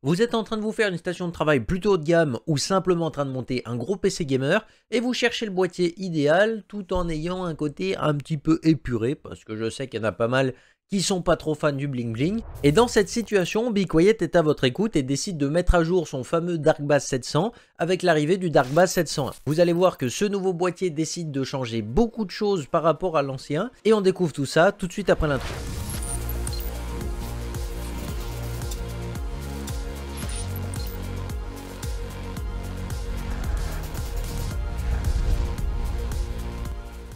Vous êtes en train de vous faire une station de travail plutôt haut de gamme ou simplement en train de monter un gros PC gamer et vous cherchez le boîtier idéal tout en ayant un côté un petit peu épuré parce que je sais qu'il y en a pas mal qui sont pas trop fans du bling bling. Et dans cette situation, Be Quiet est à votre écoute et décide de mettre à jour son fameux Dark Bass 700 avec l'arrivée du Dark Bass 701. Vous allez voir que ce nouveau boîtier décide de changer beaucoup de choses par rapport à l'ancien et on découvre tout ça tout de suite après l'intro.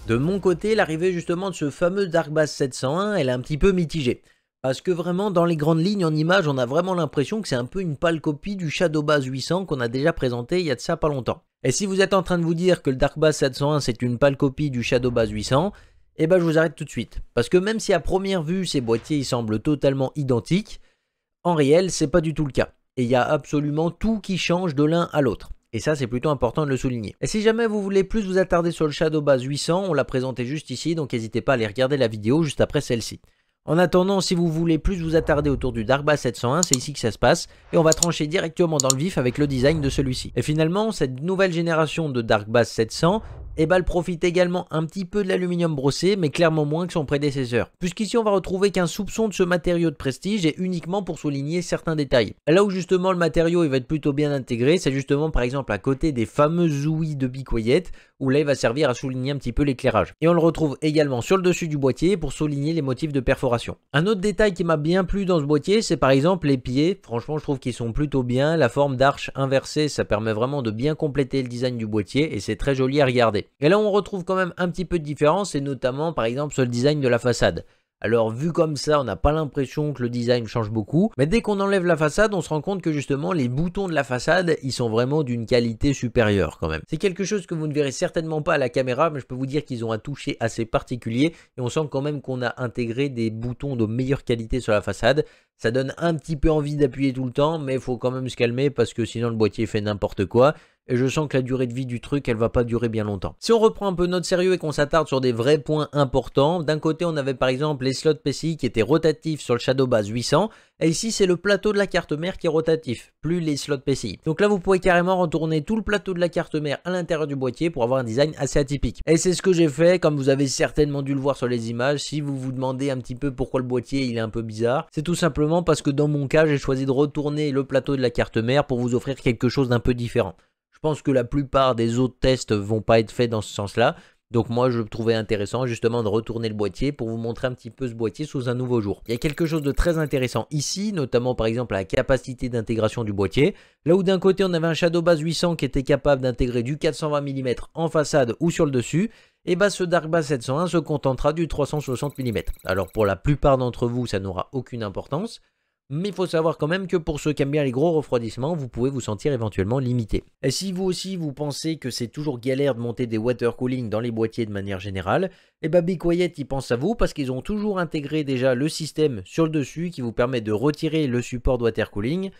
De mon côté, l'arrivée justement de ce fameux Dark Bass 701, elle est un petit peu mitigée. Parce que vraiment, dans les grandes lignes en image, on a vraiment l'impression que c'est un peu une pâle copie du Shadow Bass 800 qu'on a déjà présenté il y a de ça pas longtemps. Et si vous êtes en train de vous dire que le Dark Bass 701 c'est une pâle copie du Shadow Bass 800, eh ben je vous arrête tout de suite. Parce que même si à première vue ces boîtiers ils semblent totalement identiques, en réel c'est pas du tout le cas. Et il y a absolument tout qui change de l'un à l'autre. Et ça, c'est plutôt important de le souligner. Et si jamais vous voulez plus vous attarder sur le Shadow Bass 800, on l'a présenté juste ici, donc n'hésitez pas à aller regarder la vidéo juste après celle-ci. En attendant, si vous voulez plus vous attarder autour du Dark Bass 701, c'est ici que ça se passe, et on va trancher directement dans le vif avec le design de celui-ci. Et finalement, cette nouvelle génération de Dark Bass 700, elle profite également un petit peu de l'aluminium brossé, mais clairement moins que son prédécesseur. Puisqu'ici on va retrouver qu'un soupçon de ce matériau de prestige et uniquement pour souligner certains détails. Là où justement le matériau il va être plutôt bien intégré, c'est justement par exemple à côté des fameuses ouïes de Be Quiet, où là il va servir à souligner un petit peu l'éclairage. Et on le retrouve également sur le dessus du boîtier pour souligner les motifs de perforation. Un autre détail qui m'a bien plu dans ce boîtier, c'est par exemple les pieds. Franchement je trouve qu'ils sont plutôt bien, la forme d'arche inversée ça permet vraiment de bien compléter le design du boîtier et c'est très joli à regarder. Et là on retrouve quand même un petit peu de différence et notamment par exemple sur le design de la façade. Alors vu comme ça on n'a pas l'impression que le design change beaucoup, mais dès qu'on enlève la façade on se rend compte que justement les boutons de la façade ils sont vraiment d'une qualité supérieure quand même. C'est quelque chose que vous ne verrez certainement pas à la caméra, mais je peux vous dire qu'ils ont un toucher assez particulier et on sent quand même qu'on a intégré des boutons de meilleure qualité sur la façade. Ça donne un petit peu envie d'appuyer tout le temps, mais il faut quand même se calmer parce que sinon le boîtier fait n'importe quoi. Et je sens que la durée de vie du truc, elle va pas durer bien longtemps. Si on reprend un peu notre sérieux et qu'on s'attarde sur des vrais points importants, d'un côté on avait par exemple les slots PCI qui étaient rotatifs sur le Shadow Bass 800, et ici c'est le plateau de la carte mère qui est rotatif, plus les slots PCI. Donc là vous pouvez carrément retourner tout le plateau de la carte mère à l'intérieur du boîtier pour avoir un design assez atypique. Et c'est ce que j'ai fait, comme vous avez certainement dû le voir sur les images. Si vous vous demandez un petit peu pourquoi le boîtier il est un peu bizarre, c'est tout simplement parce que dans mon cas j'ai choisi de retourner le plateau de la carte mère pour vous offrir quelque chose d'un peu différent. Je pense que la plupart des autres tests vont pas être faits dans ce sens-là. Donc moi je trouvais intéressant justement de retourner le boîtier pour vous montrer un petit peu ce boîtier sous un nouveau jour. Il y a quelque chose de très intéressant ici, notamment par exemple la capacité d'intégration du boîtier. Là où d'un côté on avait un Shadow Bass 800 qui était capable d'intégrer du 420 mm en façade ou sur le dessus, et bah ce Dark Bass 701 se contentera du 360 mm. Alors pour la plupart d'entre vous ça n'aura aucune importance. Mais il faut savoir quand même que pour ceux qui aiment bien les gros refroidissements, vous pouvez vous sentir éventuellement limité. Et si vous aussi vous pensez que c'est toujours galère de monter des water cooling dans les boîtiers de manière générale, et bah Be Quiet ils pensent à vous parce qu'ils ont toujours intégré déjà le système sur le dessus qui vous permet de retirer le support de water cooling.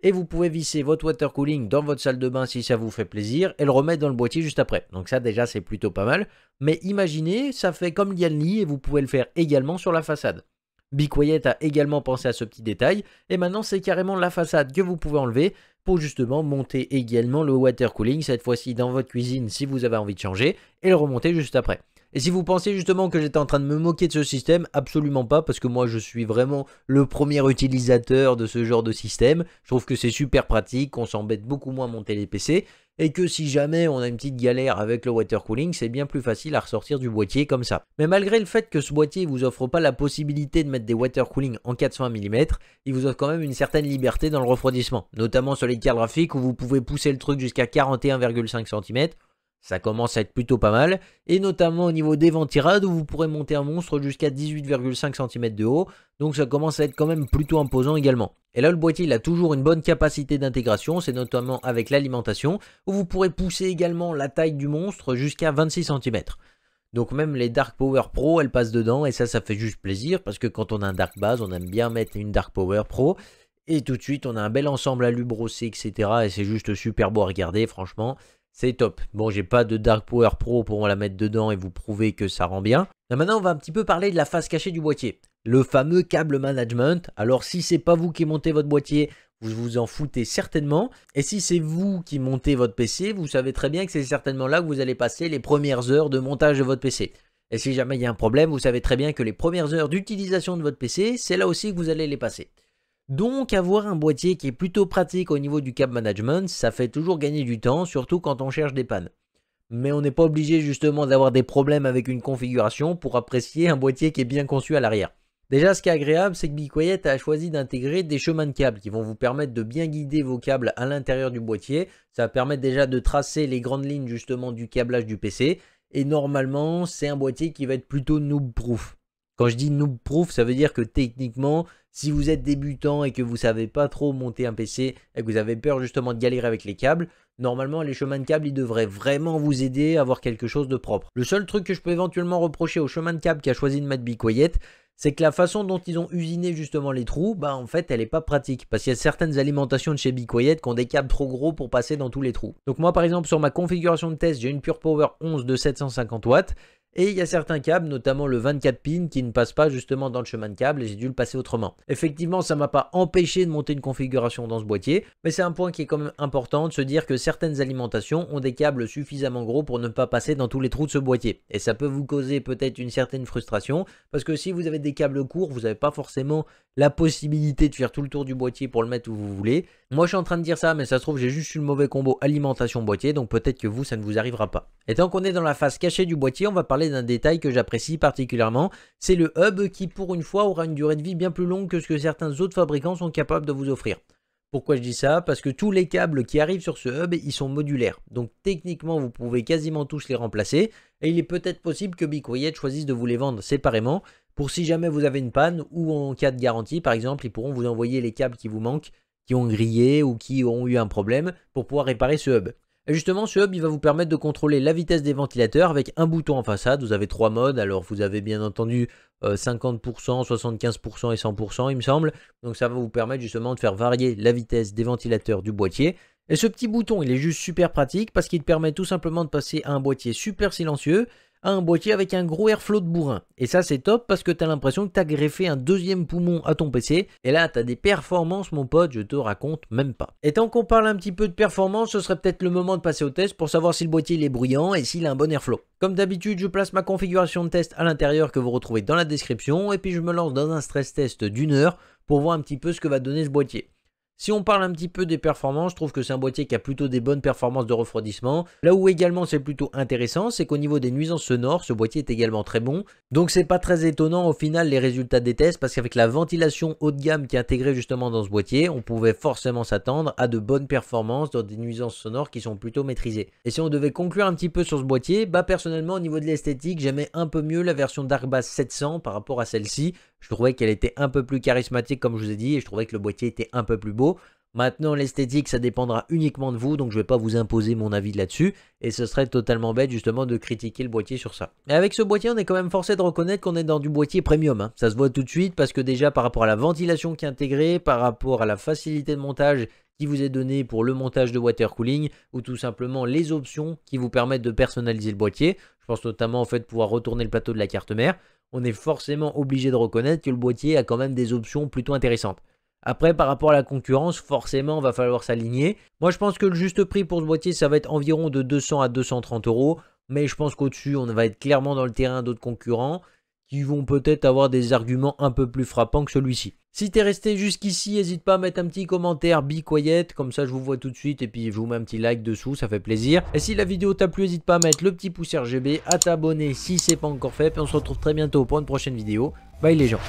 Et vous pouvez visser votre water cooling dans votre salle de bain si ça vous fait plaisir et le remettre dans le boîtier juste après. Donc ça déjà c'est plutôt pas mal. Mais imaginez, ça fait comme Lianli et vous pouvez le faire également sur la façade. Be Quiet a également pensé à ce petit détail et maintenant c'est carrément la façade que vous pouvez enlever pour justement monter également le water cooling, cette fois-ci dans votre cuisine si vous avez envie de changer, et le remonter juste après. Et si vous pensez justement que j'étais en train de me moquer de ce système, absolument pas, parce que moi je suis vraiment le premier utilisateur de ce genre de système. Je trouve que c'est super pratique, qu'on s'embête beaucoup moins à monter les PC, et que si jamais on a une petite galère avec le water cooling, c'est bien plus facile à ressortir du boîtier comme ça. Mais malgré le fait que ce boîtier ne vous offre pas la possibilité de mettre des water cooling en 420 mm, il vous offre quand même une certaine liberté dans le refroidissement, notamment sur les cartes graphiques où vous pouvez pousser le truc jusqu'à 41,5 cm. Ça commence à être plutôt pas mal, et notamment au niveau des ventirades où vous pourrez monter un monstre jusqu'à 18,5 cm de haut, donc ça commence à être quand même plutôt imposant également. Et là le boîtier il a toujours une bonne capacité d'intégration, c'est notamment avec l'alimentation, où vous pourrez pousser également la taille du monstre jusqu'à 26 cm. Donc même les Dark Power Pro elles passent dedans, et ça fait juste plaisir, parce que quand on a un Dark Base on aime bien mettre une Dark Power Pro, et tout de suite on a un bel ensemble alu brossé etc, et c'est juste super beau à regarder franchement. C'est top. Bon, j'ai pas de Dark Power Pro pour la mettre dedans et vous prouver que ça rend bien. Là, maintenant, on va un petit peu parler de la face cachée du boîtier. le fameux câble management. Alors si c'est pas vous qui montez votre boîtier, vous vous en foutez certainement. Et si c'est vous qui montez votre PC, vous savez très bien que c'est certainement là que vous allez passer les premières heures de montage de votre PC. Et si jamais il y a un problème, vous savez très bien que les premières heures d'utilisation de votre PC, c'est là aussi que vous allez les passer. Donc avoir un boîtier qui est plutôt pratique au niveau du câble management, ça fait toujours gagner du temps, surtout quand on cherche des pannes. Mais on n'est pas obligé justement d'avoir des problèmes avec une configuration pour apprécier un boîtier qui est bien conçu à l'arrière. Déjà, ce qui est agréable, c'est que BeQuiet a choisi d'intégrer des chemins de câbles qui vont vous permettre de bien guider vos câbles à l'intérieur du boîtier. Ça va permettre déjà de tracer les grandes lignes justement du câblage du PC. Et normalement, c'est un boîtier qui va être plutôt noob-proof. Quand je dis noob-proof, ça veut dire que techniquement, si vous êtes débutant et que vous ne savez pas trop monter un PC et que vous avez peur justement de galérer avec les câbles, normalement les chemins de câbles ils devraient vraiment vous aider à avoir quelque chose de propre. Le seul truc que je peux éventuellement reprocher au chemin de câble qui a choisi de mettre BeQuiet, c'est que la façon dont ils ont usiné justement les trous, bah en fait elle n'est pas pratique. Parce qu'il y a certaines alimentations de chez BeQuiet qui ont des câbles trop gros pour passer dans tous les trous. Donc moi par exemple sur ma configuration de test, j'ai une Pure Power 11 de 750 watts. Et il y a certains câbles, notamment le 24 pins, qui ne passent pas justement dans le chemin de câble et j'ai dû le passer autrement. Effectivement, ça ne m'a pas empêché de monter une configuration dans ce boîtier, mais c'est un point qui est quand même important de se dire que certaines alimentations ont des câbles suffisamment gros pour ne pas passer dans tous les trous de ce boîtier. Et ça peut vous causer peut-être une certaine frustration, parce que si vous avez des câbles courts, vous n'avez pas forcément la possibilité de faire tout le tour du boîtier pour le mettre où vous voulez. Moi, je suis en train de dire ça, mais ça se trouve, j'ai juste eu le mauvais combo alimentation-boîtier, donc peut-être que vous, ça ne vous arrivera pas. Et tant qu'on est dans la face cachée du boîtier, on va parler d'un détail que j'apprécie particulièrement, c'est le hub qui pour une fois aura une durée de vie bien plus longue que ce que certains autres fabricants sont capables de vous offrir. Pourquoi je dis ça? Parce que tous les câbles qui arrivent sur ce hub, ils sont modulaires. Donc techniquement, vous pouvez quasiment tous les remplacer. Et il est peut-être possible que BeQuiet choisisse de vous les vendre séparément pour si jamais vous avez une panne ou en cas de garantie, par exemple, ils pourront vous envoyer les câbles qui vous manquent, qui ont grillé ou qui ont eu un problème pour pouvoir réparer ce hub. Et justement, ce hub, il va vous permettre de contrôler la vitesse des ventilateurs avec un bouton en façade. Vous avez 3 modes, alors vous avez bien entendu 50%, 75% et 100% il me semble. Donc ça va vous permettre justement de faire varier la vitesse des ventilateurs du boîtier. Et ce petit bouton, il est juste super pratique parce qu'il te permet tout simplement de passer à un boîtier super silencieux à un boîtier avec un gros airflow de bourrin. Et ça c'est top parce que tu as l'impression que tu as greffé un deuxième poumon à ton PC. Et là tu as des performances mon pote, je te raconte même pas. Et tant qu'on parle un petit peu de performance, ce serait peut-être le moment de passer au test pour savoir si le boîtier il est bruyant et s'il a un bon airflow. Comme d'habitude, je place ma configuration de test à l'intérieur que vous retrouvez dans la description. Et puis je me lance dans un stress test d'1 heure pour voir un petit peu ce que va donner ce boîtier. Si on parle un petit peu des performances, je trouve que c'est un boîtier qui a plutôt des bonnes performances de refroidissement. Là où également c'est plutôt intéressant, c'est qu'au niveau des nuisances sonores, ce boîtier est également très bon. Donc c'est pas très étonnant au final les résultats des tests parce qu'avec la ventilation haut de gamme qui est intégrée justement dans ce boîtier, on pouvait forcément s'attendre à de bonnes performances dans des nuisances sonores qui sont plutôt maîtrisées. Et si on devait conclure un petit peu sur ce boîtier, bah personnellement au niveau de l'esthétique, j'aimais un peu mieux la version Dark Bass 700 par rapport à celle-ci. Je trouvais qu'elle était un peu plus charismatique comme je vous ai dit et je trouvais que le boîtier était un peu plus beau. Maintenant l'esthétique ça dépendra uniquement de vous, donc je ne vais pas vous imposer mon avis là-dessus et ce serait totalement bête justement de critiquer le boîtier sur ça. Et avec ce boîtier on est quand même forcé de reconnaître qu'on est dans du boîtier premium, hein. Ça se voit tout de suite parce que déjà par rapport à la ventilation qui est intégrée, par rapport à la facilité de montage qui vous est donnée pour le montage de water cooling ou tout simplement les options qui vous permettent de personnaliser le boîtier, je pense notamment au fait de pouvoir retourner le plateau de la carte mère, on est forcément obligé de reconnaître que le boîtier a quand même des options plutôt intéressantes. Après, par rapport à la concurrence, forcément, va falloir s'aligner. Moi, je pense que le juste prix pour ce boîtier, ça va être environ de 200 à 230 €. Mais je pense qu'au-dessus, on va être clairement dans le terrain d'autres concurrents qui vont peut-être avoir des arguments un peu plus frappants que celui-ci. Si t'es resté jusqu'ici, n'hésite pas à mettre un petit commentaire BeQuiet, comme ça je vous vois tout de suite et puis je vous mets un petit like dessous, ça fait plaisir. Et si la vidéo t'a plu, n'hésite pas à mettre le petit pouce RGB, à t'abonner si c'est pas encore fait, puis on se retrouve très bientôt pour une prochaine vidéo. Bye les gens.